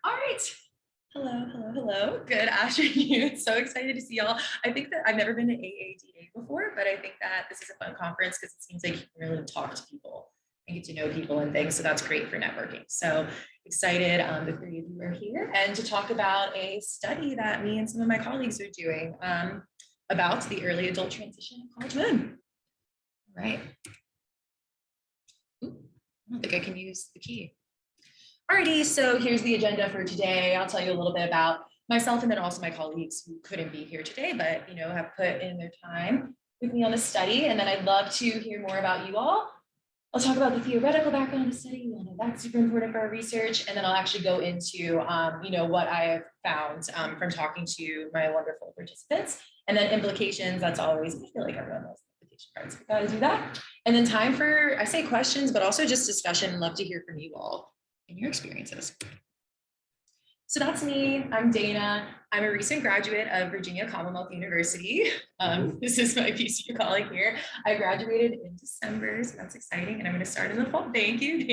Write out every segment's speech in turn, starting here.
All right. Hello, hello, hello. Good afternoon. So excited to see y'all. I think that I've never been to AADA before, but I think that this is a fun conference because it seems like you can really talk to people and get to know people and things. So that's great for networking. So excited the three of you are here and to talk about a study that me and some of my colleagues are doing about the early adult transition of college women. All right. Ooh, I don't think I can use the key. Alrighty, so here's the agenda for today. I'll tell you a little bit about myself and then also my colleagues who couldn't be here today, but have put in their time with me on the study. And then I'd love to hear more about you all. I'll talk about the theoretical background of the study. We all know that's super important for our research. And then I'll actually go into, what I have found from talking to my wonderful participants. And then implications, that's always, I feel like everyone knows the implication parts. We gotta do that. And then time for, I say questions, but also just discussion. Love to hear from you all and your experiences. So that's me. I'm Dana. I'm a recent graduate of Virginia Commonwealth University. This is my PCU colleague here. I graduated in December, so that's exciting. And I'm going to start in the fall. Thank you.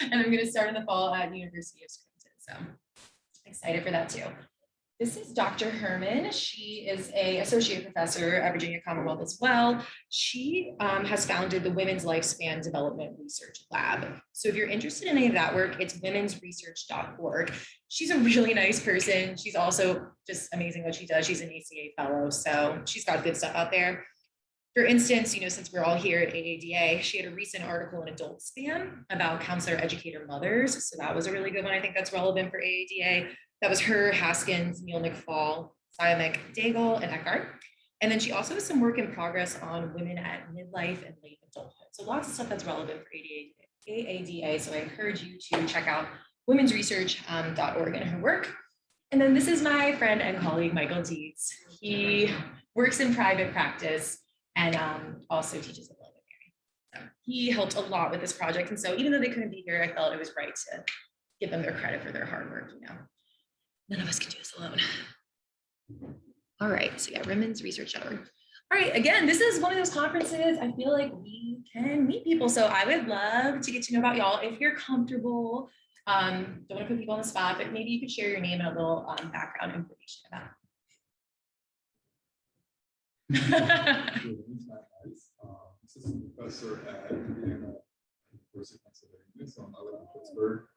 And I'm going to start in the fall at University of Scranton. So excited for that too. This is Dr. Herman. She is an associate professor at Virginia Commonwealth as well. She has founded the Women's Lifespan Development Research Lab. So if you're interested in any of that work, it's womensresearch.org. She's a really nice person. She's also just amazing what she does. She's an ACA fellow, so she's got good stuff out there. For instance, since we're all here at AADA, she had a recent article in Adult Span about counselor educator mothers. So that was a really good one. I think that's relevant for AADA. That was her, Haskins, Neil McFall, Siamek, Daigle, and Eckhart. And then she also has some work in progress on women at midlife and late adulthood. So lots of stuff that's relevant for AADA. So I encourage you to check out womensresearch.org and her work. And then this is my friend and colleague, Michael Dietz. He works in private practice and also teaches at William & Mary. So he helped a lot with this project. And so even though they couldn't be here, I felt it was right to give them their credit for their hard work, None of us can do this alone. All right, so yeah, womensresearch.org. All right, again, this is one of those conferences I feel like we can meet people. So I would love to get to know about y'all. If you're comfortable, don't want to put people on the spot, but maybe you could share your name and a little background information about Assistant professor at Indiana University of Pennsylvania, so I live in Pittsburgh.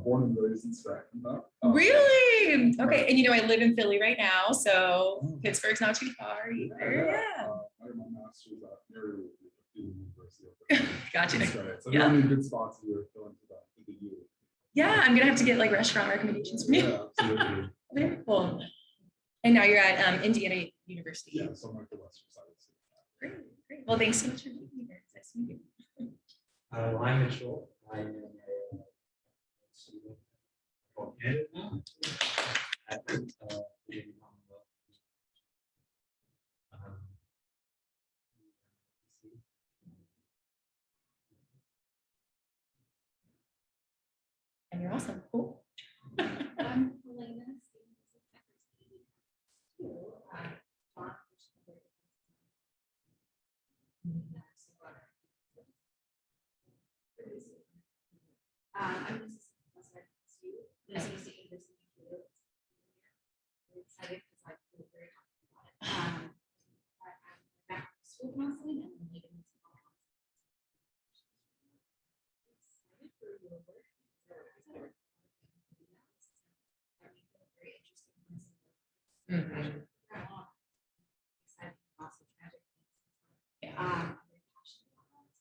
Born and raised in Stratton. Really? Okay, and I live in Philly right now, so Pittsburgh's not too far either. Yeah. I have my master's at Marywood University of Gotcha. Right. So yeah. Good spots here filling to that into you. Yeah, I'm gonna have to get like restaurant recommendations from you. Yeah, absolutely. Very cool. And now you're at Indiana University. Yeah, so I'm like the western side of the city. Great. Well, thanks so much for being here. It's nice to meet you. I'm Mitchell. I am a student from Canada at Virginia Commonwealth. And you're awesome. Cool. I'm Helena. I'm an assistant professor at SU. Nice to see you. I'm excited because I feel very happy about it. I'm back to school counseling and then later in school counseling. Excited for your work. Very interesting. Mhm. Excited about some tragic things. Yeah. I'm very passionate about it.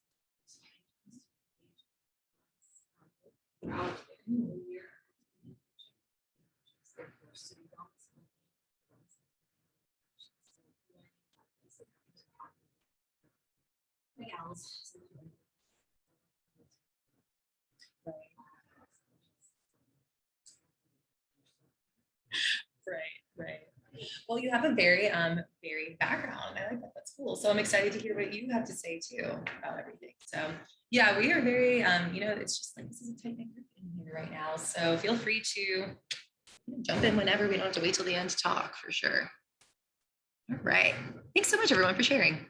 Throughout the whole year. Right. Well, you have a very varied background. I like that. That's cool. So I'm excited to hear what you have to say too about everything. So yeah, we are very it's just like this is a tight knit group in here right now. So feel free to jump in whenever. We don't have to wait till the end to talk for sure. All right. Thanks so much, everyone, for sharing.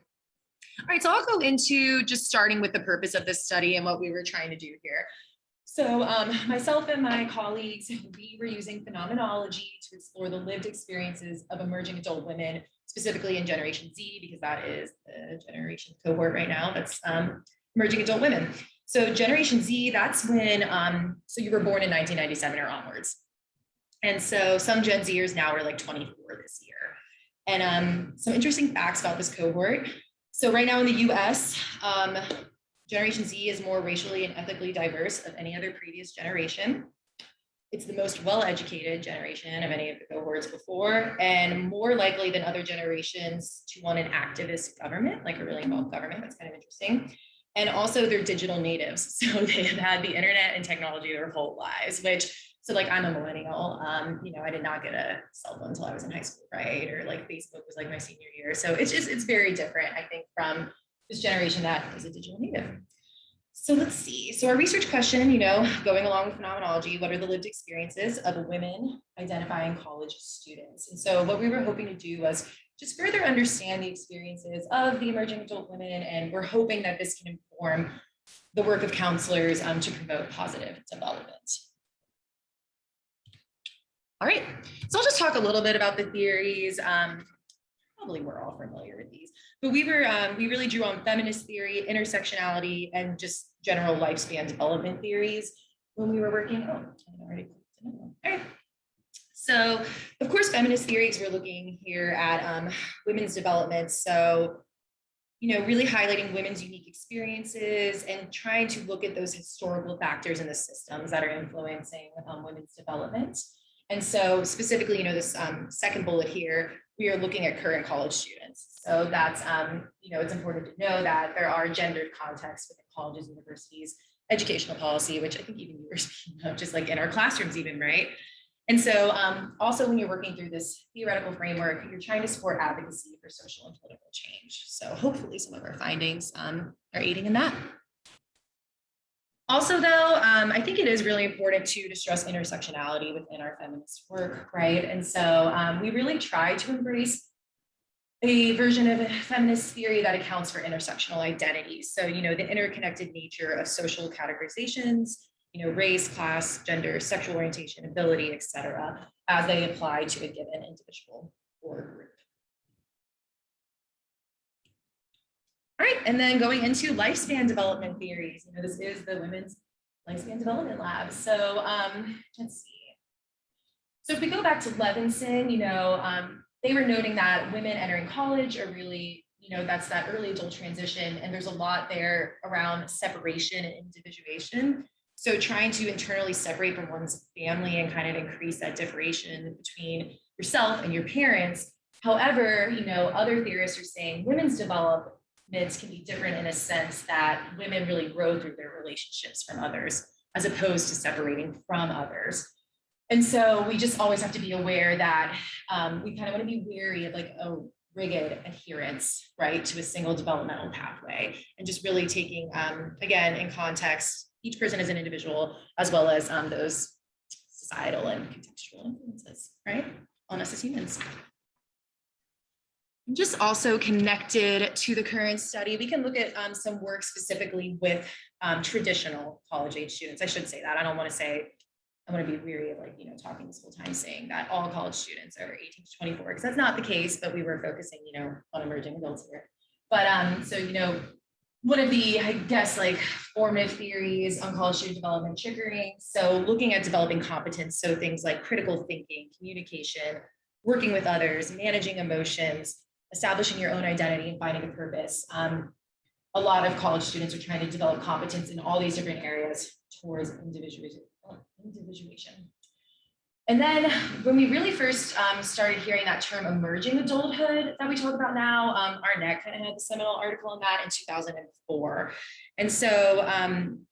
All right, so I'll go into just starting with the purpose of this study and what we were trying to do here. So myself and my colleagues, we were using phenomenology to explore the lived experiences of emerging adult women, specifically in Generation Z, because that is the generation cohort right now that's emerging adult women. So Generation Z, that's when, so you were born in 1997 or onwards. And so some Gen Zers now are like 24 this year. And some interesting facts about this cohort. So right now in the US, Generation Z is more racially and ethically diverse of any other previous generation. It's the most well-educated generation of any of the cohorts before, and more likely than other generations to want an activist government, like a really involved government. That's kind of interesting. And also they're digital natives. So they have had the internet and technology their whole lives, so like I'm a millennial, I did not get a cell phone until I was in high school, right? Or like Facebook was like my senior year. So it's very different, I think, from this generation that is a digital native. So let's see. So our research question, going along with phenomenology, what are the lived experiences of women identifying college students? And so what we were hoping to do was just further understand the experiences of the emerging adult women. And we're hoping that this can inform the work of counselors to promote positive development. All right, so I'll just talk a little bit about the theories. Probably we're all familiar with these, but we really drew on feminist theory, intersectionality, and just general lifespan development theories when we were working. Oh, all right. So of course, feminist theories, we're looking here at women's development. So, really highlighting women's unique experiences and trying to look at those historical factors in the systems that are influencing women's development. And so specifically, this second bullet here, we are looking at current college students. So that's, it's important to know that there are gendered contexts within colleges, universities, educational policy, which I think even you were speaking of, just like in our classrooms even, right? And so also when you're working through this theoretical framework, you're trying to support advocacy for social and political change. So hopefully some of our findings are aiding in that. Also, though, I think it is really important to stress intersectionality within our feminist work, right? And so we really try to embrace a version of a feminist theory that accounts for intersectional identities. So, the interconnected nature of social categorizations, race, class, gender, sexual orientation, ability, et cetera, as they apply to a given individual or group. All right, and then going into lifespan development theories, this is the Women's Lifespan Development Lab. So let's see. So if we go back to Levinson, they were noting that women entering college are really, that's that early adult transition, and there's a lot there around separation and individuation. So trying to internally separate from one's family and kind of increase that differentiation between yourself and your parents. However, other theorists are saying women's development can be different in a sense that women really grow through their relationships from others, as opposed to separating from others. And so we just always have to be aware that we kind of want to be wary of like a rigid adherence, right, to a single developmental pathway, and just really taking, again, in context, each person as an individual, as well as those societal and contextual influences, right, on us as humans. Just also connected to the current study, we can look at some work specifically with traditional college age students. I should say that. I want to be weary of talking this whole time saying that all college students are 18 to 24, because that's not the case, but we were focusing, on emerging adults here. But one of the, I guess, formative theories on college student development, triggering. So looking at developing competence. So things like critical thinking, communication, working with others, managing emotions, establishing your own identity and finding a purpose. A lot of college students are trying to develop competence in all these different areas towards individuation. And then when we really first started hearing that term emerging adulthood that we talk about now, Arnett kind of had the seminal article on that in 2004. And so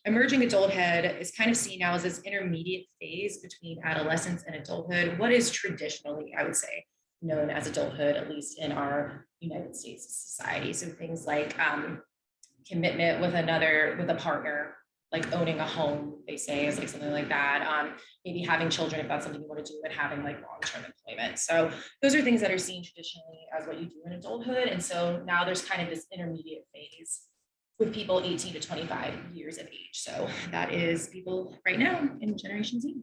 emerging adulthood is kind of seen now as this intermediate phase between adolescence and adulthood, what is traditionally, I would say, known as adulthood, at least in our United States society. So things like commitment with a partner, like owning a home, they say, is like something like that. Maybe having children if that's something you want to do, and having like long-term employment. So those are things that are seen traditionally as what you do in adulthood. And so now there's kind of this intermediate phase with people 18 to 25 years of age. So that is people right now in Generation Z.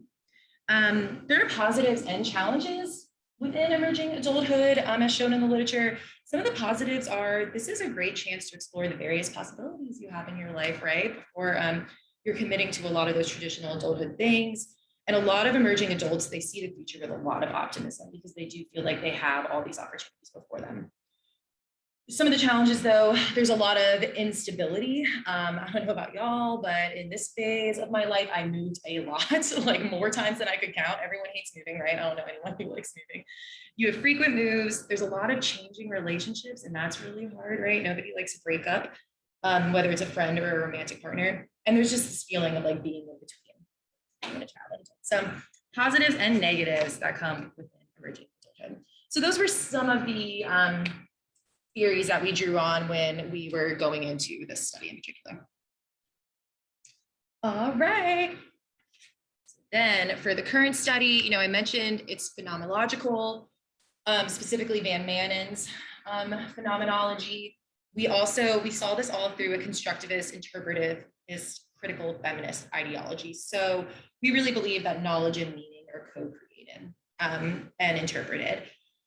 There are positives and challenges within emerging adulthood, as shown in the literature. Some of the positives are, this is a great chance to explore the various possibilities you have in your life, right? Before you're committing to a lot of those traditional adulthood things. And a lot of emerging adults, they see the future with a lot of optimism because they do feel like they have all these opportunities before them. Some of the challenges though, there's a lot of instability. I don't know about y'all, but in this phase of my life, I moved a lot, like more times than I could count. Everyone hates moving, right? I don't know anyone who likes moving. You have frequent moves. There's a lot of changing relationships and that's really hard, right? Nobody likes a breakup, whether it's a friend or a romantic partner. And there's just this feeling of like being in between. I'm a challenge. So positives and negatives that come within emerging adulthood. So those were some of the theories that we drew on when we were going into this study in particular. All right. Then for the current study, I mentioned it's phenomenological, specifically Van Manen's phenomenology. We saw this all through a constructivist, interpretivist, critical feminist ideology. So we really believe that knowledge and meaning are co-created and interpreted.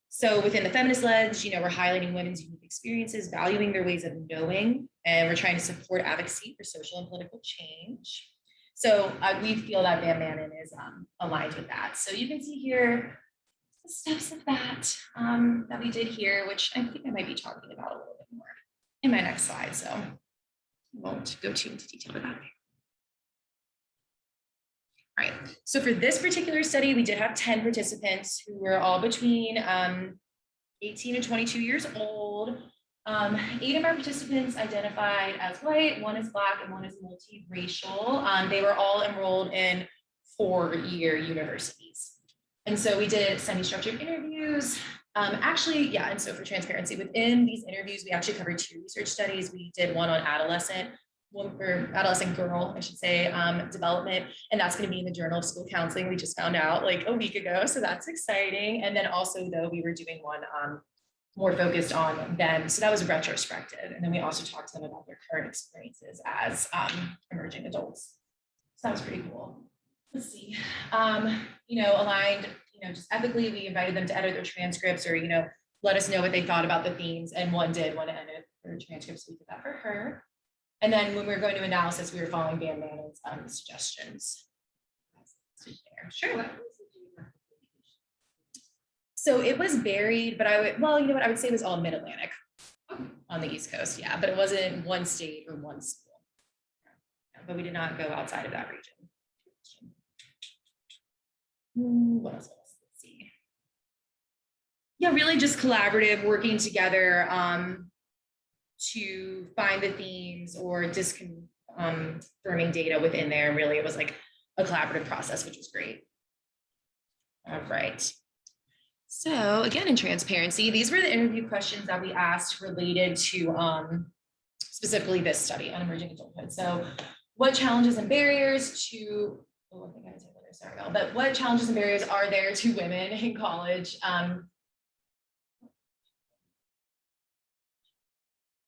So within the feminist lens, we're highlighting women's unique experiences, valuing their ways of knowing, and we're trying to support advocacy for social and political change. So we feel that Van Manen is aligned with that. So you can see here the steps of that that we did here, which I think I might be talking about a little bit more in my next slide. So I won't go too into detail about it. All right, so for this particular study, we did have 10 participants who were all between 18 and 22 years old. 8 of our participants identified as white, 1 is Black, and 1 is multiracial. They were all enrolled in 4-year universities. And so we did semi-structured interviews. And so for transparency, within these interviews, we actually covered 2 research studies. We did one on adolescent girl, I should say, development. And that's going to be in the Journal of School Counseling. We just found out like a week ago. So that's exciting. And then also though, we were doing one more focused on them. So that was retrospective. And then we also talked to them about their current experiences as emerging adults. So that was pretty cool. Let's see, aligned, just ethically, we invited them to edit their transcripts or, let us know what they thought about the themes. And one did want to edit her transcripts. So we did that for her. And then when we were going to analysis, we were following Van Manen's suggestions. Sure. So it was varied, but I would say it was all Mid-Atlantic on the East Coast. Yeah, but it wasn't one state or one school. But we did not go outside of that region. What else? Let's see. Yeah, really just collaborative, working together to find the themes or disconfirming data within there. Really, it was like a collaborative process, which was great. All right. So again, in transparency, these were the interview questions that we asked related to specifically this study on emerging adulthood. So what challenges and barriers to, but what challenges and barriers are there to women in college?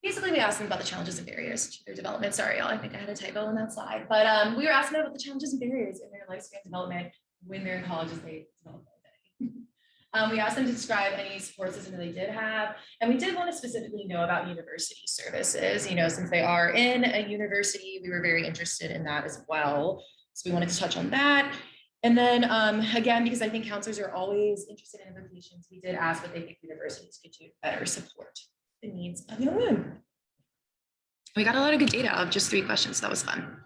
Basically, we asked them about the challenges and barriers to their development. Sorry, y'all, I think I had a typo on that slide. But we were asking them about the challenges and barriers in their lifespan development when they're in college as they develop their identity. We asked them to describe any support system they did have. And we did want to specifically know about university services. Since they are in a university, we were very interested in that as well. So we wanted to touch on that. And then again, because I think counselors are always interested in implications, we did ask what they think universities could do to better support the needs of young women. We got a lot of good data of just 3 questions. So that was fun.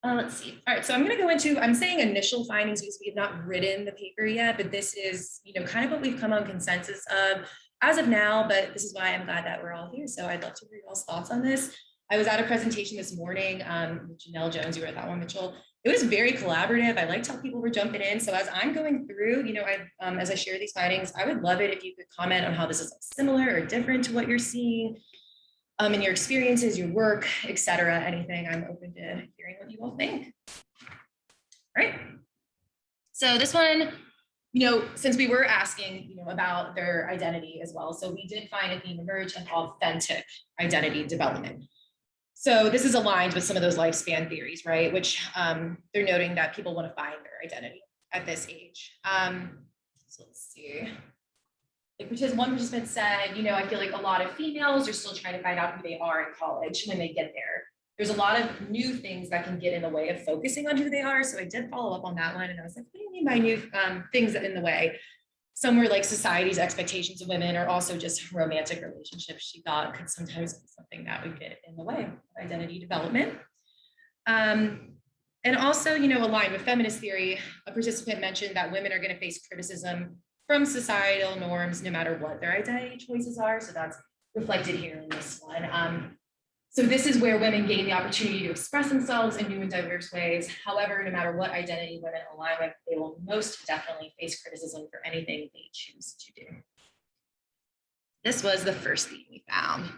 Let's see. All right, so I'm going to go into, I'm saying initial findings because we have not written the paper yet, but this is, kind of what we've come on consensus of as of now, but this is why I'm glad that we're all here. So I'd love to hear y'all's thoughts on this. I was at a presentation this morning with Janelle Jones, you were at that one, Mitchell. It was very collaborative. I liked how people were jumping in. So as I'm going through, as I share these findings, I would love it if you could comment on how this is similar or different to what you're seeing in your experiences, your work, etc. Anything. I'm open to hearing what you all think. All right. So this one, since we were asking, about their identity as well. So we did find a theme emerge of authentic identity development. So this is aligned with some of those lifespan theories, right? Which they're noting that people want to find their identity at this age. So let's see. Like, one participant said, you know, I feel like a lot of females are still trying to find out who they are in college when they get there. There's a lot of new things that can get in the way of focusing on who they are. So I did follow up on that one. And I was like, what do you mean by new things in the way? Some were like society's expectations of women, or also just romantic relationships she thought could sometimes be something that would get in the way of identity development. And also, you know, aligned with feminist theory, a participant mentioned that women are going to face criticism from societal norms no matter what their identity choices are. So that's reflected here in this one. So this is where women gain the opportunity to express themselves in new and diverse ways. However, no matter what identity women align with, they will most definitely face criticism for anything they choose to do. This was the first theme we found.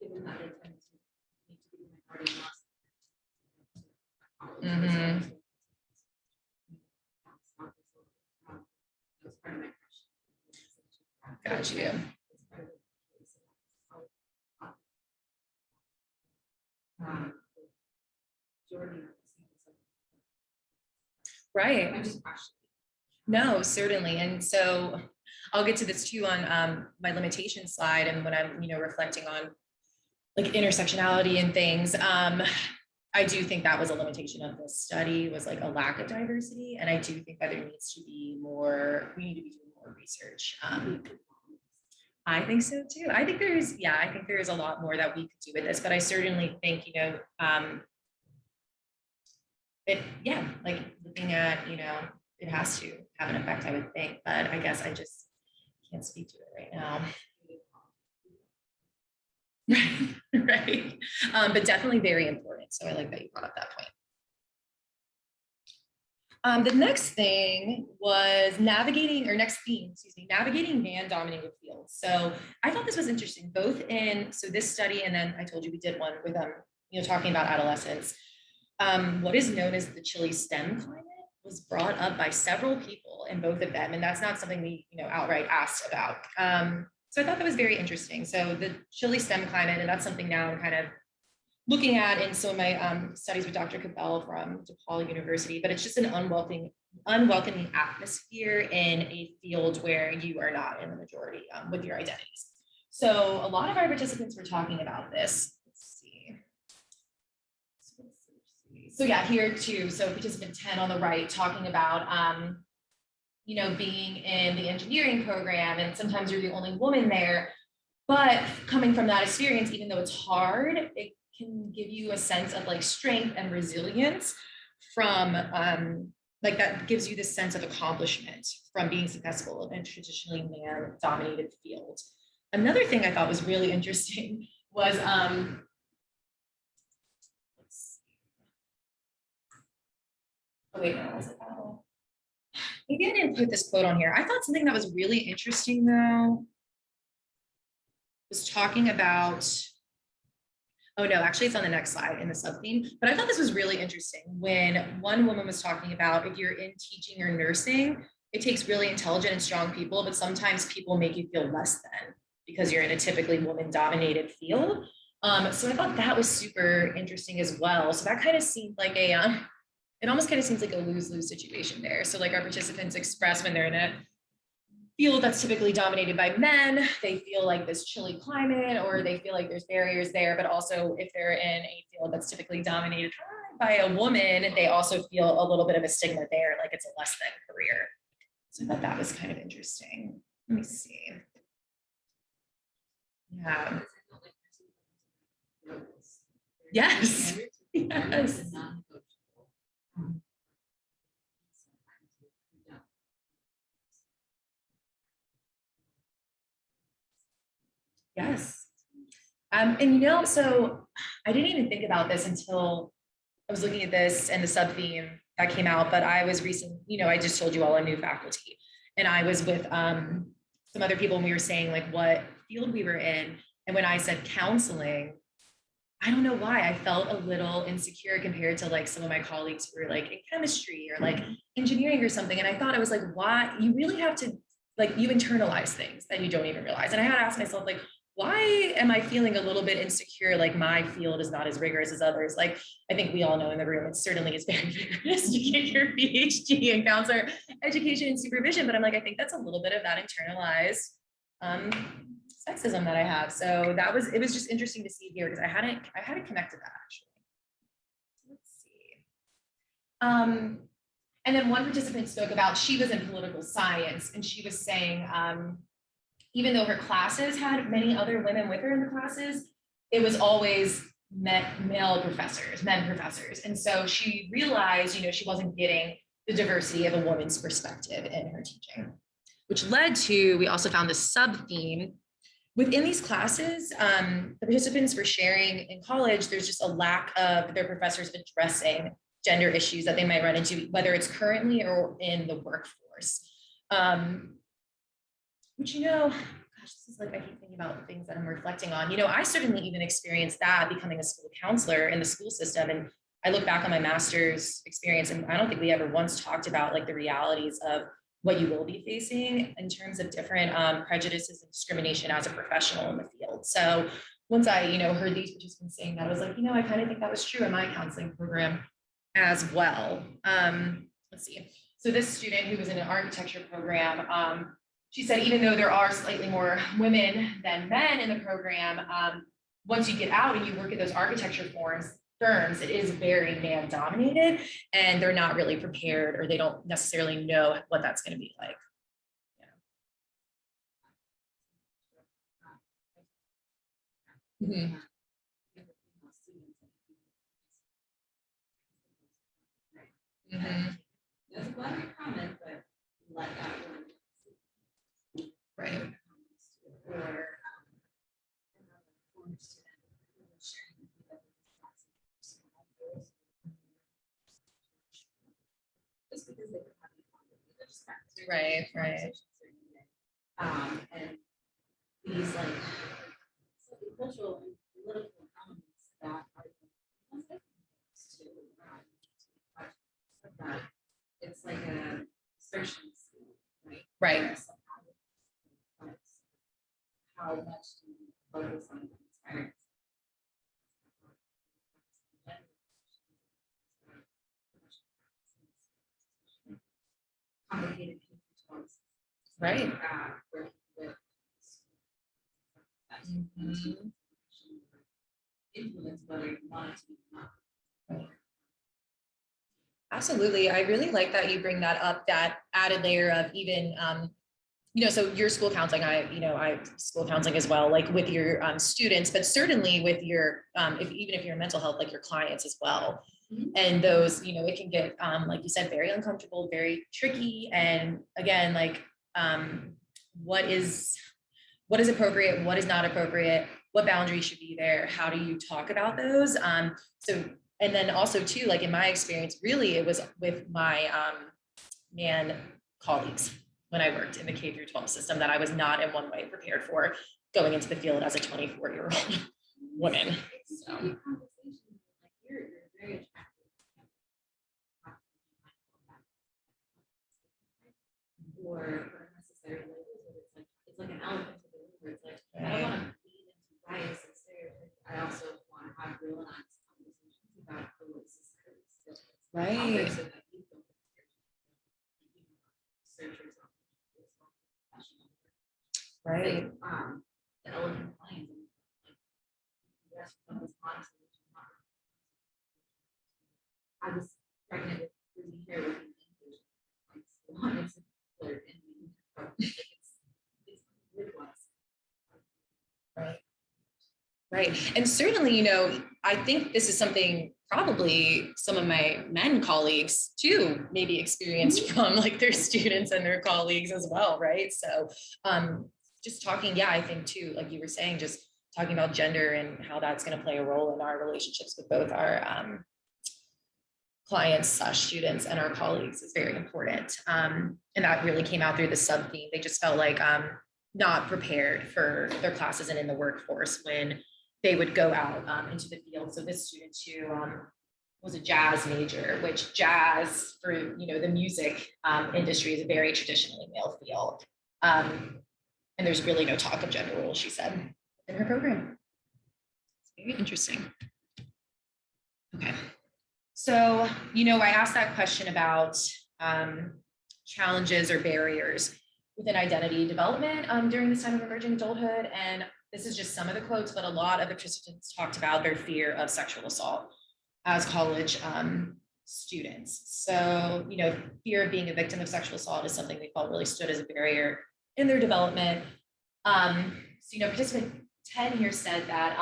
Given that it tends to need to be minority loss. Mhm. That's part of my question. Got you. Jordan. Right. I'm just questioning. No, certainly. And so I'll get to this too on my limitation slide, and when I'm, you know, reflecting on like intersectionality and things. I do think that was a limitation of this study, was like a lack of diversity. And I do think that there needs to be more, we need to be doing more research. I think so too. I think there's a lot more that we could do with this, but I certainly think, you know, like looking at, you know, it has to have an effect, I would think, but I guess I just can't speak to it right now. Right. But definitely very important. So I like that you brought up that point. The next thing was navigating man-dominated fields. So I thought this was interesting, both in, so this study, and then I told you we did one with you know, talking about adolescence. What is known as the Chile STEM climate was brought up by several people in both of them, and that's not something we, you know, outright asked about. So I thought that was very interesting. So the Chile STEM climate, and that's something now I'm kind of looking at in some of my studies with Dr. Cabell from DePaul University, but it's just an unwelcoming atmosphere in a field where you are not in the majority with your identities. So a lot of our participants were talking about this. Let's see. So yeah, here too. So participant 10 on the right, talking about you know, being in the engineering program, and sometimes you're the only woman there. But coming from that experience, even though it's hard, it can give you a sense of like strength and resilience from like that gives you this sense of accomplishment from being successful in a traditionally man-dominated field. Another thing I thought was really interesting was oh wait, no, was it that one? Maybe I didn't put this quote on here. I thought something that was really interesting though was talking about, oh no, actually it's on the next slide in the sub-theme, but I thought this was really interesting when one woman was talking about if you're in teaching or nursing, it takes really intelligent and strong people, but sometimes people make you feel less than because you're in a typically woman-dominated field. So I thought that was super interesting as well. So that kind of seemed like a, it almost kind of seems like a lose-lose situation there. So like our participants express when they're in a field that's typically dominated by men, they feel like this chilly climate, or they feel like there's barriers there, but also if they're in a field that's typically dominated by a woman, they also feel a little bit of a stigma there, like it's a less than career. So I thought that was kind of interesting. Let me see. Yeah. Yes. Yes. Yes. And you know, so I didn't even think about this until I was looking at this and the sub theme that came out, but I was recently, you know, I just told you all a new faculty, and I was with some other people, and we were saying like what field we were in. And when I said counseling, I don't know why I felt a little insecure compared to like some of my colleagues who were like in chemistry or like engineering or something. And I thought I was like, why? You really have to like you internalize things that you don't even realize. And I had to ask myself, like, why am I feeling a little bit insecure? Like my field is not as rigorous as others. Like I think we all know in the room, it certainly is very rigorous to get your PhD in counselor education and supervision. But I'm like, I think that's a little bit of that internalized sexism that I have. So it was just interesting to see here because I hadn't connected that actually. Let's see. And then one participant spoke about, she was in political science and she was saying, even though her classes had many other women with her in the classes, it was always male professors, men professors. And so she realized, she wasn't getting the diversity of a woman's perspective in her teaching, which led to, we also found this sub-theme. Within these classes, the participants were sharing in college, there's just a lack of their professors addressing gender issues that they might run into, whether it's currently or in the workforce. Which, gosh, this is like, I keep thinking about things that I'm reflecting on. I certainly even experienced that becoming a school counselor in the school system. And I look back on my master's experience, and I don't think we ever once talked about like the realities of what you will be facing in terms of different prejudices and discrimination as a professional in the field. So once I, heard these participants saying that, I was like, I kind of think that was true in my counseling program as well. Let's see. So this student who was in an architecture program, she said, even though there are slightly more women than men in the program, once you get out and you work at those architecture firms, it is very man dominated and they're not really prepared or they don't necessarily know what that's going to be like. Yeah. Mm-hmm. Mm-hmm. That's a lot of comment, but let that one. Right. Or just because they were having fun with each other. Right, right. And these like cultural and political elements that are to that it's like a searching, right? Right. How much do you focus on inspiring? Complicated choices. Right. Mm-hmm. Influence whether you want it to be or not. Absolutely. I really like that you bring that up, that added layer of even, so your school counseling, I school counseling as well, like with your students, but certainly with your, even if you're in mental health, like your clients as well. Mm-hmm. And those, it can get, like you said, very uncomfortable, very tricky. And again, like, what is appropriate? What is not appropriate? What boundaries should be there? How do you talk about those? And then also too, like in my experience, really it was with my man colleagues when I worked in the K through 12 system that I was not in one way prepared for going into the field as a 24-year-old woman. So. You're very attractive. Or unnecessary labels, but it's like an elephant in the room where it's like, I don't want to feed into bias and stereotypes. I also want to have real and honest conversations about the way society still is. Right. So that you don't researchers right. The elephant planes and yes, honestly, I was pregnant with frizzy hair with an English. Wanted to flirt and it's right. Right. And certainly, I think this is something probably some of my men colleagues too maybe experience from like their students and their colleagues as well. Right. So just talking, I think too, like you were saying, just talking about gender and how that's going to play a role in our relationships with both our clients, students, and our colleagues is very important. And that really came out through the sub-theme. They just felt like not prepared for their classes and in the workforce when they would go out into the field. So this student too was a jazz major, which jazz for, you know, the music industry is a very traditionally male field. And there's really no talk of gender roles, she said, in her program. It's very interesting. Okay. So, you know, I asked that question about challenges or barriers within identity development during this time of emerging adulthood. And this is just some of the quotes, but a lot of the participants talked about their fear of sexual assault as college students. So, you know, fear of being a victim of sexual assault is something they felt really stood as a barrier in their development. So, you know, participant 10 here said that,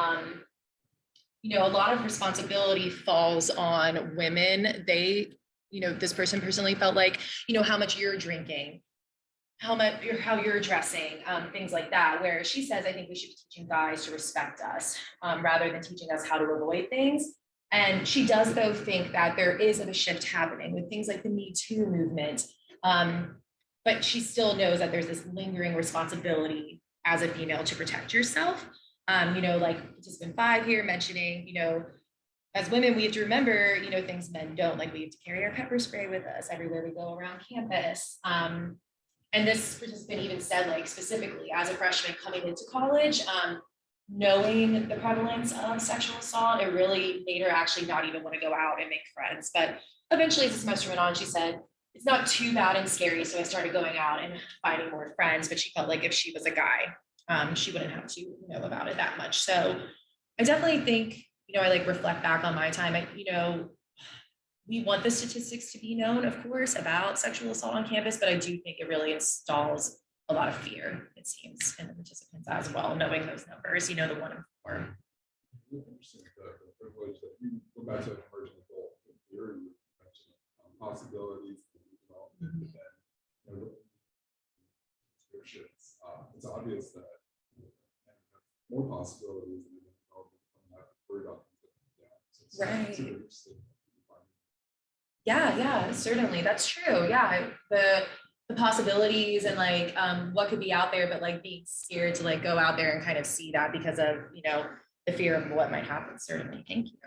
you know, a lot of responsibility falls on women. They, you know, this person personally felt like, you know, how much you're drinking, how you're dressing, things like that, where she says, I think we should be teaching guys to respect us rather than teaching us how to avoid things. And she does, though, think that there is a shift happening with things like the Me Too movement. But she still knows that there's this lingering responsibility as a female to protect yourself. You know, like participant 5 here mentioning, you know, as women, we have to remember, you know, things men don't, like we have to carry our pepper spray with us everywhere we go around campus. And this participant even said, like, specifically as a freshman coming into college, knowing the prevalence of sexual assault, it really made her actually not even want to go out and make friends. But eventually, as the semester went on, she said, it's not too bad and scary. So I started going out and finding more friends, but she felt like if she was a guy, she wouldn't have to know about it that much. So I definitely think, you know, I like reflect back on my time. You know, we want the statistics to be known, of course, about sexual assault on campus, but I do think it really installs a lot of fear, it seems, in the participants as well, knowing those numbers, you know, the 1 in 4. Really interesting, the privilege that you go back to an emerging adult theory, you mentioned possibilities, development, and you know, descriptions. It's obvious that more possibilities and worried about Right. super interesting. Yeah, certainly. That's true. Yeah. The possibilities and like what could be out there, but like being scared to like go out there and kind of see that because of, you know, the fear of what might happen. Certainly. Thank you.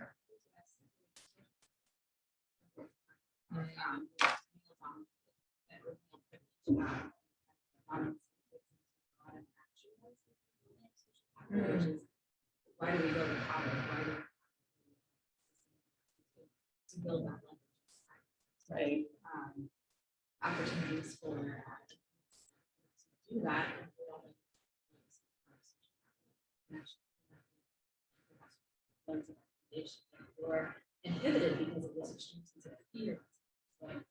Why do we go to college? Why do to build that leverage? Right. Opportunities for to do that. Or inhibited because of this extreme sense of fear. Right.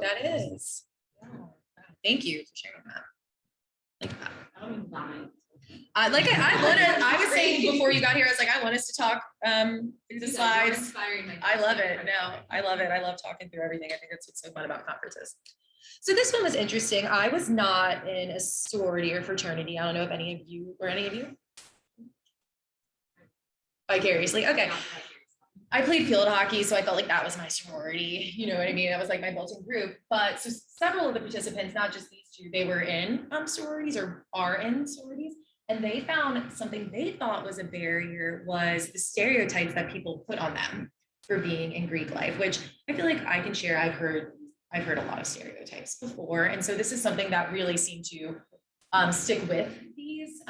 That is. Yeah. Thank you for sharing that. Like that. I don't even mind. I was saying before you got here, I was like, I want us to talk through the slides. I love it. No, I love it. I love talking through everything. I think that's what's so fun about conferences. So this one was interesting. I was not in a sorority or fraternity. I don't know if any of you were any of you. Vicariously. Okay. I played field hockey, so I felt like that was my sorority. You know what I mean? That was like my built-in group. But so several of the participants, not just these two, they were in sororities or are in sororities. And they found something they thought was a barrier was the stereotypes that people put on them for being in Greek life, which I feel like I can share. I've heard a lot of stereotypes before. And so this is something that really seemed to stick with these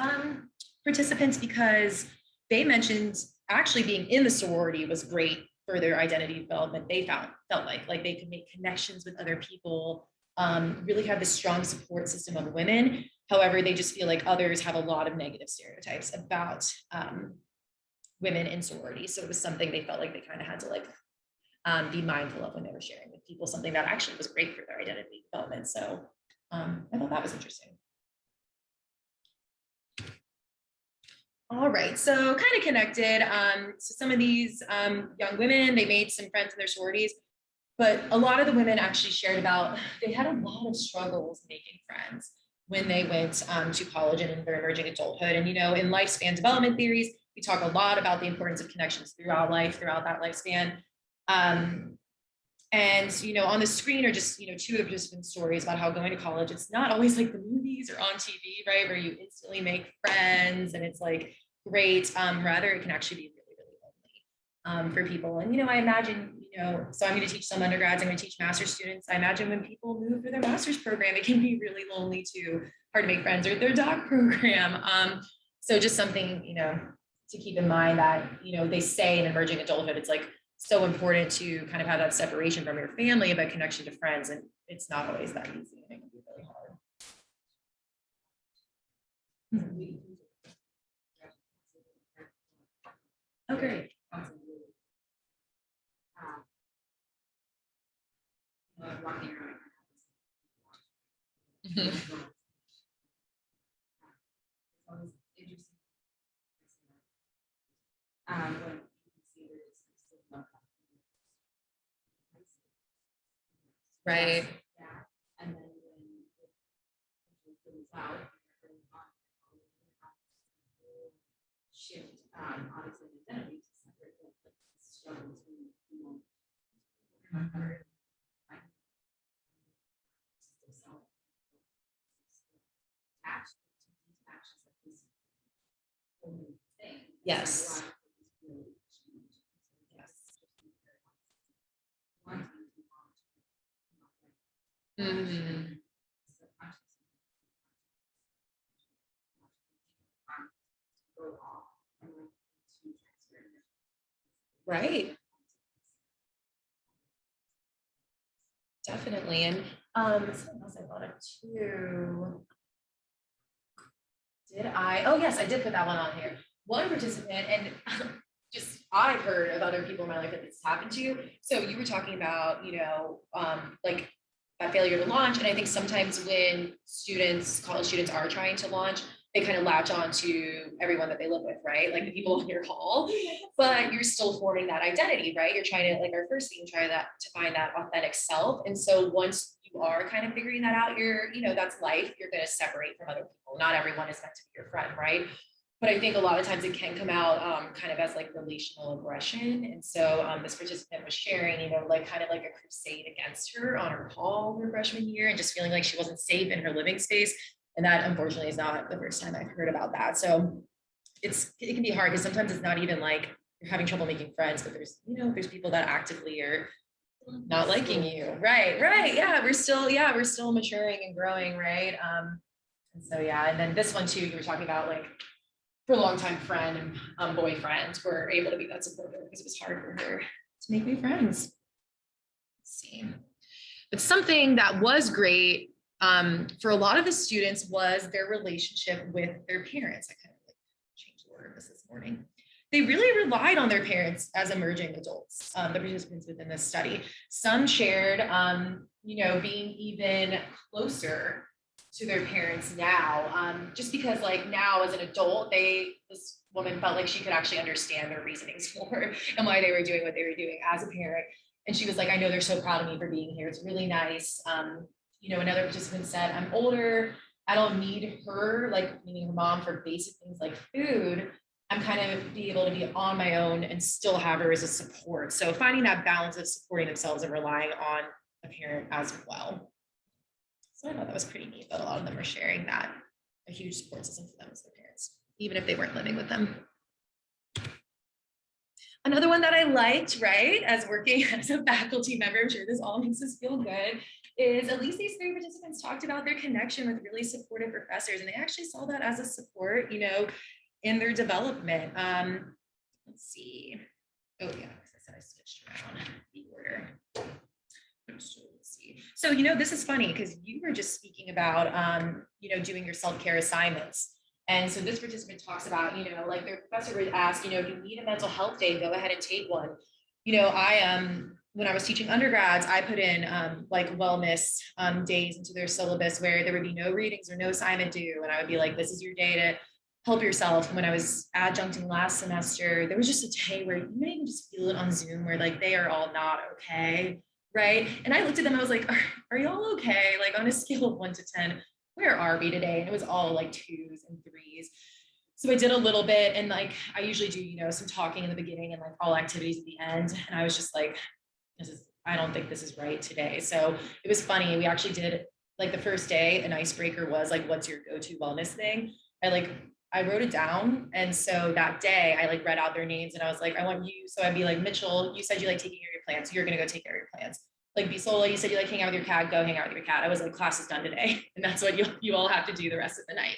participants because they mentioned actually being in the sorority was great for their identity development. They felt like they could make connections with other people, really have this strong support system of women. However, they just feel like others have a lot of negative stereotypes about women in sororities. So it was something they felt like they kind of had to like be mindful of when they were sharing with people, something that actually was great for their identity development. So I thought that was interesting. All right, so kind of connected. So some of these young women, they made some friends in their sororities, but a lot of the women actually shared about they had a lot of struggles making friends when they went to college and in their emerging adulthood. And, you know, in lifespan development theories, We talk a lot about the importance of connections throughout life, throughout that lifespan. And, you know, on the screen are just, you know, two of the participant stories about how going to college, it's not always like the movies or on TV, right? Where you instantly make friends and it's like great. Rather, it can actually be really, really lonely for people. And, you know, I imagine, you know, so I'm going to teach some undergrads, I'm going to teach master's students. I imagine when people move for their master's program, it can be really lonely too, hard to make friends, or their doc program. So just something, you know, to keep in mind that, you know, they say in emerging adulthood, it's like so important to kind of have that separation from your family, but connection to friends. And it's not always that easy. And it can be really hard. Oh, great. Walking around. Always interesting. When you can see there's still love. Right. Yeah, and then when it comes out, shift, obviously identity to separate the struggles we won't. Attached to detach is like this whole new thing. Yes. Mhm. Right. Definitely. And something else I thought of too. Oh yes, I did put that one on here. One participant, and just I've heard of other people in my life that this happened to. So you were talking about, you know, like that failure to launch. And I think sometimes when college students are trying to launch, they kind of latch on to everyone that they live with, right? Like the people in your hall, but you're still forming that identity, right? You're trying to, like our first thing, try that to find that authentic self. And so once you are kind of figuring that out, you know, that's life. You're going to separate from other people. Not everyone is meant to be your friend, right? But I think a lot of times it can come out kind of as like relational aggression. And so this participant was sharing, you know, like kind of like a crusade against her on her hall her freshman year, and just feeling like she wasn't safe in her living space. And that unfortunately is not the first time I've heard about that. So it can be hard because sometimes it's not even like you're having trouble making friends, but there's, you know, there's people that actively are not liking you. Right. Yeah, we're still maturing and growing, right? And so yeah, and then this one too, you were talking about like her longtime friend and boyfriend were able to be that supportive because it was hard for her to make new friends. Let's see. But something that was great for a lot of the students was their relationship with their parents. I kind of like changed the order of this morning. They really relied on their parents as emerging adults, the participants within this study. Some shared, you know, being even closer to their parents now, just because like now as an adult, this woman felt like she could actually understand their reasonings more and why they were doing what they were doing as a parent. And she was like, I know they're so proud of me for being here. It's really nice. You know, another participant said, I'm older. I don't need her, like meaning her mom, for basic things like food. I'm kind of be able to be on my own and still have her as a support. So finding that balance of supporting themselves and relying on a parent as well. So I thought that was pretty neat that a lot of them are sharing that a huge support system for them as their parents, even if they weren't living with them. Another one that I liked, right, as working as a faculty member, I'm sure this all makes us feel good, is at least these 3 participants talked about their connection with really supportive professors, and they actually saw that as a support, you know, in their development. Let's see. Oh yeah, I said I switched around the order. So let's see. So, you know, this is funny because you were just speaking about, you know, doing your self-care assignments. And so this participant talks about, you know, like their professor would ask, you know, if you need a mental health day, go ahead and take one. You know, when I was teaching undergrads, I put in like wellness days into their syllabus where there would be no readings or no assignment due. And I would be like, this is your day to help yourself. And when I was adjuncting last semester, there was just a day where you may even just feel it on Zoom where like they are all not okay. Right. And I looked at them, I was like, are y'all okay? Like on a scale of 1 to 10, where are we today? And it was all like 2s and 3s. So I did a little bit, and like I usually do, some talking in the beginning and like all activities at the end. And I was just like, I don't think this is right today. So it was funny. We actually did like the first day, an icebreaker was like, what's your go-to wellness thing? I wrote it down. And so that day I like read out their names and I was like, I want you. So I'd be like, Mitchell, you said you like taking care of your plants. So you're going to go take care of your plants. Like Bisola, you said you like hang out with your cat, go hang out with your cat. I was like, class is done today. And that's what you all have to do the rest of the night.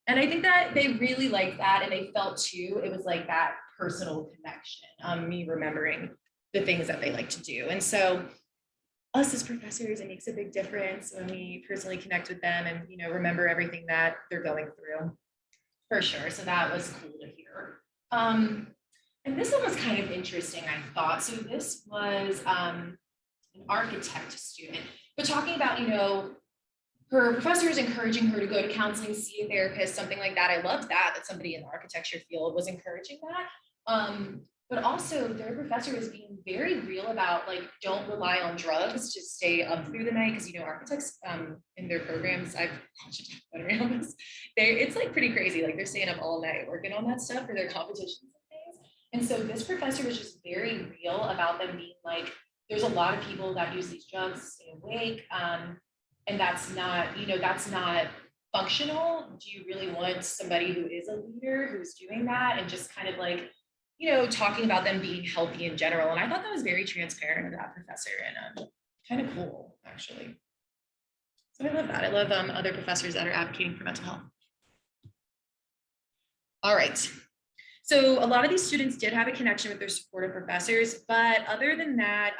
And I think that they really liked that. And they felt too, it was like that personal connection, me remembering the things that they like to do. And so us as professors, it makes a big difference when we personally connect with them and, remember everything that they're going through for sure. So that was cool to hear. And this one was kind of interesting, I thought. So this was an architect student, but talking about, her professors encouraging her to go to counseling, see a therapist, something like that. I loved that somebody in the architecture field was encouraging that. But also their professor was being very real about like, don't rely on drugs to stay up through the night. Cause architects in their programs, I've watched a documentary on this. It's like pretty crazy. Like they're staying up all night working on that stuff for their competitions and things. And so this professor was just very real about them being like, there's a lot of people that use these drugs to stay awake. And that's not, that's not functional. Do you really want somebody who is a leader who's doing that and just kind of like, talking about them being healthy in general. And I thought that was very transparent of that professor and kind of cool, actually. So I love that. I love other professors that are advocating for mental health. All right. So a lot of these students did have a connection with their supportive professors, but other than that,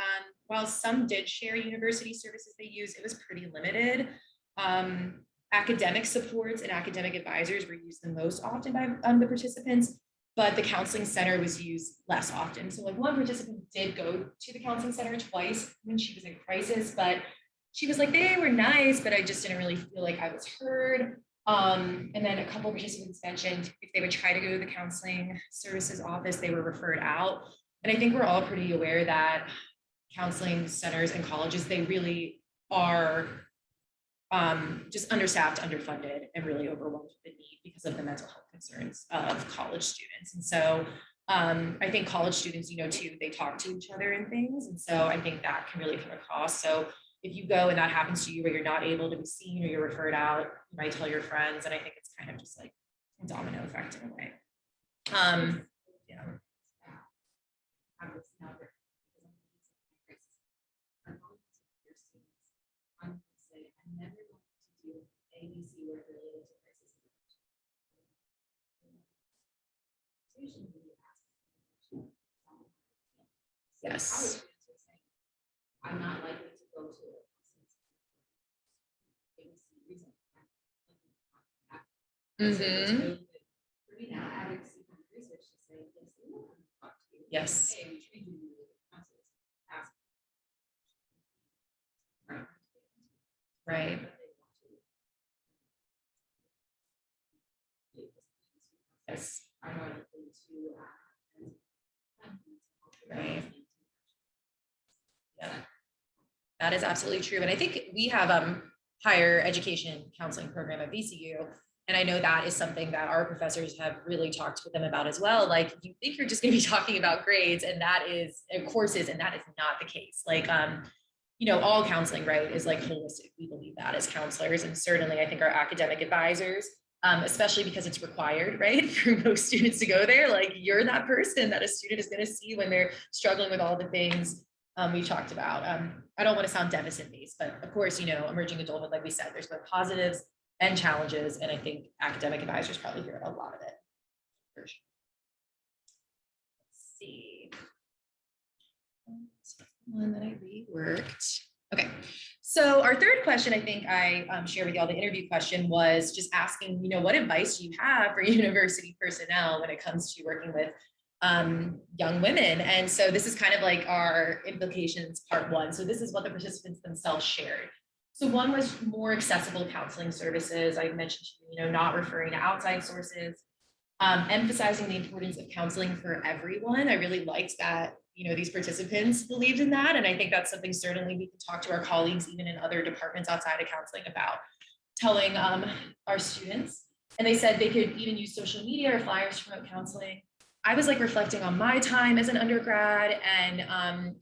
while some did share university services they use, it was pretty limited. Academic supports and academic advisors were used the most often by the participants, but the counseling center was used less often. So like one participant did go to the counseling center twice when she was in crisis, but she was like, they were nice, but I just didn't really feel like I was heard. And then a couple of participants mentioned if they would try to go to the counseling services office, they were referred out. And I think we're all pretty aware that counseling centers and colleges, they really are just understaffed, underfunded, and really overwhelmed with the need because of the mental health concerns of college students. And so I think college students, too, they talk to each other and things. And so I think that can really come across. So if you go and that happens to you where you're not able to be seen or you're referred out, you might tell your friends. And I think it's kind of just like a domino effect in a way. Yeah. ABC work related to crisis intervention. Yes. I'm not likely to go to a reason. Mm-hmm. For me now, advocacy kind of research to say, yes, they will come talk to you. Yes. Hey, we treat you really good counselors. Ask. Right. Yes. Are more likely to Right. Yeah, that is absolutely true. And I think we have higher education counseling program at VCU. And I know that is something that our professors have really talked with them about as well. Like you think you're just going to be talking about grades and that is courses, and that is not the case. Like, all counseling, right, is like holistic. We believe that as counselors. And certainly I think our academic advisors, especially because it's required, right, for most students to go there. Like you're that person that a student is going to see when they're struggling with all the things we talked about. I don't want to sound deficit based, but of course, emerging adulthood, like we said, there's both positives and challenges. And I think academic advisors probably hear a lot of it for sure. Let's see. One that I reworked. Okay. So our third question, I think I shared with y'all, the interview question was just asking, what advice do you have for university personnel when it comes to working with young women? And so this is kind of like our implications part one. So this is what the participants themselves shared. So one was more accessible counseling services. I mentioned, not referring to outside sources, emphasizing the importance of counseling for everyone. I really liked that, these participants believed in that. And I think that's something certainly we can talk to our colleagues, even in other departments outside of counseling, about telling our students. And they said they could even use social media or flyers to promote counseling. I was like reflecting on my time as an undergrad, and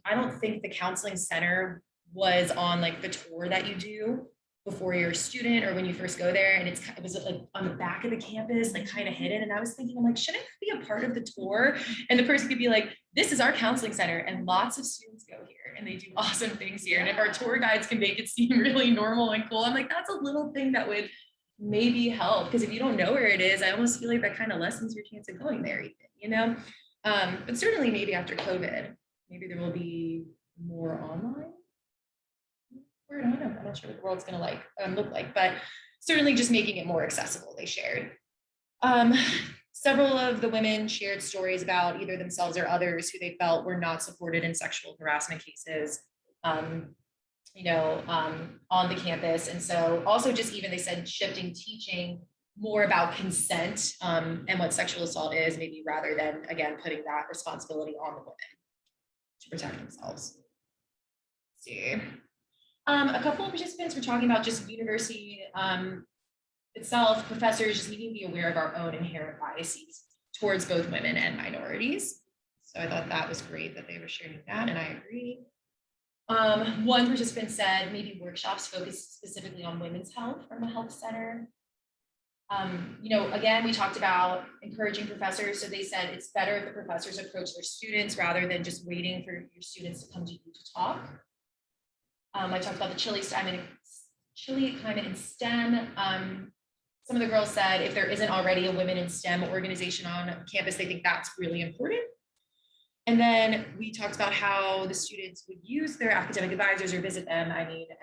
I don't think the counseling center was on like the tour that you do before you're a student or when you first go there. And it was like on the back of the campus, like kind of hidden. And I was thinking, I'm like, shouldn't I be a part of the tour? And the person could be like, this is our counseling center, and lots of students go here and they do awesome things here. And if our tour guides can make it seem really normal and cool, I'm like, that's a little thing that would maybe help, because if you don't know where it is, I almost feel like that kind of lessens your chance of going there, even, you know. But certainly maybe after COVID, maybe there will be more online. I don't know. I'm not sure what the world's going to look like, but certainly just making it more accessible. They shared. Several of the women shared stories about either themselves or others who they felt were not supported in sexual harassment cases. On the campus. And so also just even they said shifting teaching more about consent and what sexual assault is, maybe rather than, again, putting that responsibility on the women to protect themselves. Let's see. A couple of participants were talking about just university itself, professors just needing to be aware of our own inherent biases towards both women and minorities. So I thought that was great that they were sharing that, and I agree. One participant said maybe workshops focused specifically on women's health from a health center. Again, we talked about encouraging professors. So they said it's better if the professors approach their students rather than just waiting for your students to come to you to talk. I talked about the chilly climate in STEM. Some of the girls said if there isn't already a women in STEM organization on campus, they think that's really important. And then we talked about how the students would use their academic advisors or visit them,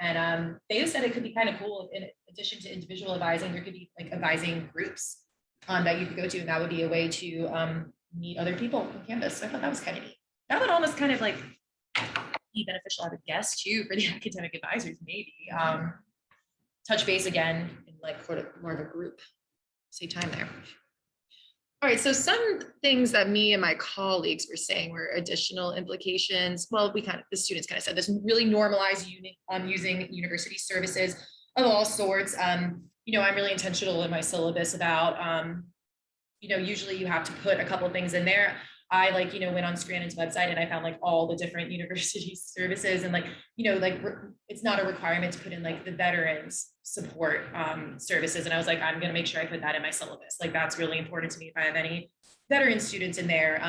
and they said it could be kind of cool if in addition to individual advising, there could be like advising groups that you could go to, and that would be a way to meet other people on campus. So I thought that was kind of neat. That would almost kind of like be beneficial, I would guess, too, for the academic advisors, maybe. Touch base again in like sort of more of a group, save time there. All right, so some things that me and my colleagues were saying were additional implications. Well, the students kind of said this really normalized using university services of all sorts. I'm really intentional in my syllabus about, usually you have to put a couple of things in there. I went on Scrannon's website and I found like all the different university services, and it's not a requirement to put in like the veterans support services. And I was like, I'm going to make sure I put that in my syllabus. Like that's really important to me if I have any veteran students in there.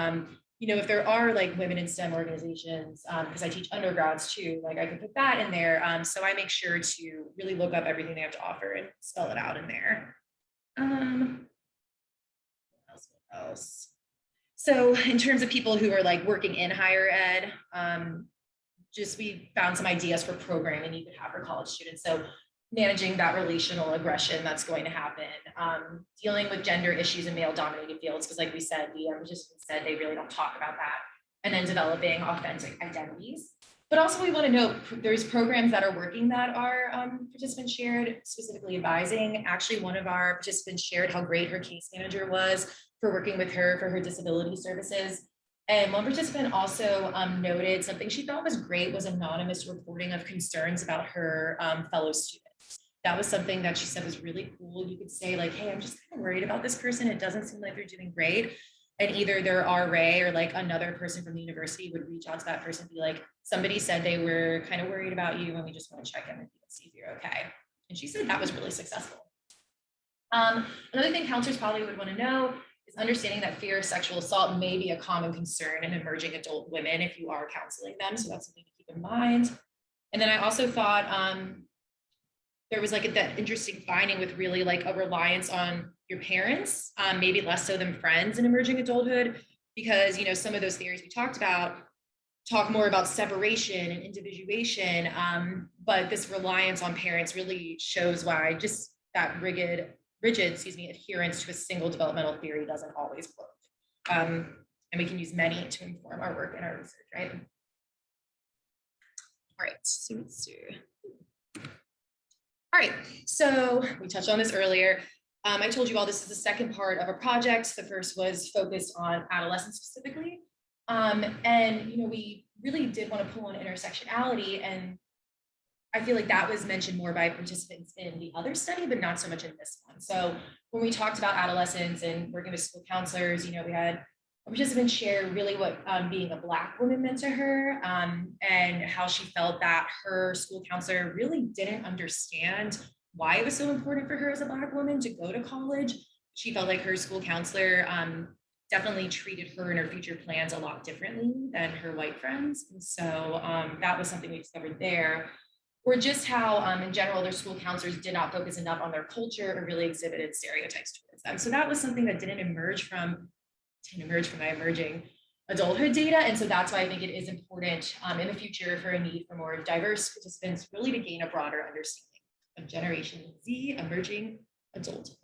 If there are like women in STEM organizations, because I teach undergrads too, like I could put that in there. So I make sure to really look up everything they have to offer and spell it out in there. What else? So in terms of people who are like working in higher ed, we found some ideas for programming you could have for college students. So managing that relational aggression that's going to happen, dealing with gender issues in male dominated fields, because like we said, the participants said they really don't talk about that, and then developing authentic identities. But also we want to note there's programs that are working that our participants shared, specifically advising. Actually, one of our participants shared how great her case manager was for working with her for her disability services. And one participant also noted something she thought was great was anonymous reporting of concerns about her fellow students. That was something that she said was really cool. You could say like, hey, I'm just kind of worried about this person. It doesn't seem like they're doing great. And either their RA or like another person from the university would reach out to that person and be like, somebody said they were kind of worried about you and we just want to check in with you and see if you're okay. And she said that was really successful. Another thing counselors probably would want to know is understanding that fear of sexual assault may be a common concern in emerging adult women if you are counseling them. So that's something to keep in mind. And then I also thought there was like that interesting finding with really like a reliance on your parents, maybe less so than friends in emerging adulthood, because, some of those theories we talked about talk more about separation and individuation, but this reliance on parents really shows why just that rigid adherence to a single developmental theory doesn't always work. And we can use many to inform our work and our research, right? All right, so let's see. All right, so we touched on this earlier. I told you all this is the second part of a project. The first was focused on adolescents specifically. And we really did want to pull on intersectionality. And I feel like that was mentioned more by participants in the other study, but not so much in this one. So when we talked about adolescents and working with school counselors, we had a participant share really what being a Black woman meant to her, and how she felt that her school counselor really didn't understand why it was so important for her as a Black woman to go to college. She felt like her school counselor definitely treated her and her future plans a lot differently than her white friends. And so that was something we discovered there. Or just how, in general, their school counselors did not focus enough on their culture or really exhibited stereotypes towards them. So that was something that didn't emerge from my emerging adulthood data. And so that's why I think it is important in the future for a need for more diverse participants, really to gain a broader understanding of Generation Z emerging adulthood.